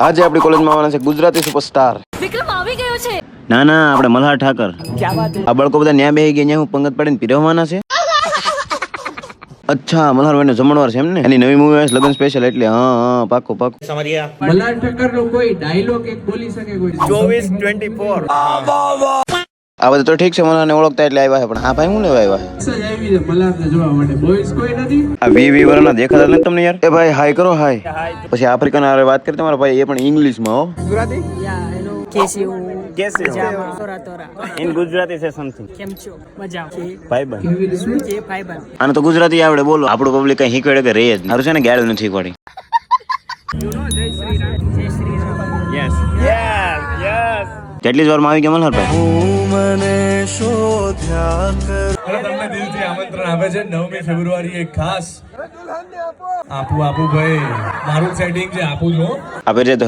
આજે આપણી કોલેજમાં આવવાના છે ગુજરાતી સુપરસ્ટાર વિક્રમ આવી ગયો છે. ના ના આપણે મલ્હાર ઠાકર. આ બળકો બધા ન્યા બેહી ગયા, ન્યા હું પંગત પાડીને પીરવવાના છે. અચ્છા મલ્હાર ભાઈ નો જમણવાર છે એમ ને? એની નવી મૂવી આવે લગન સ્પેશિયલ એટલે હા પાક્કું પાક્કું. મલ્હાર ઠક્કર નો કોઈ ડાયલોગ એક બોલી શકે કોઈ? 24-24 આ બધું તો ઠીક છે, મને ઓળખતા એટલે આવ્યા છે, પણ આ ભાઈ હું લેવા આવ્યા છે? સજ આવી છે મલ્હાર ને જોવા માટે. બોયસ કોઈ નથી. આ 20 વર્ષના દેખાતા નથી તમને યાર? એ ભાઈ હાય કરો હાય. પછી આફ્રિકન હારે વાત કરી તમારા ભાઈ, એ પણ ઇંગ્લિશમાં હો. ગુજરાતી ઇન ગુજરાતી છે સમથિંગ. કેમ છો? મજા ભાઈબંધ કેવી રીતે? કે ભાઈબંધ આને તો ગુજરાતી આવડે, બોલો. આપણું પબ્લિક કઈ શીખવાડે કે રહે જ સારું છે ને, ગાળું નથી શીખવાડી. Yes yes yes. કેટલી જ વારમાં આવી ગયા મલ્હાર ભાઈ? તમને દિલથી આમંત્રણ આપે છે 9મી ફેબ્રુઆરીએ ખાસ. આપું ભાઈ, મારું સેટિંગ છે, આપું છું. આપે છે તો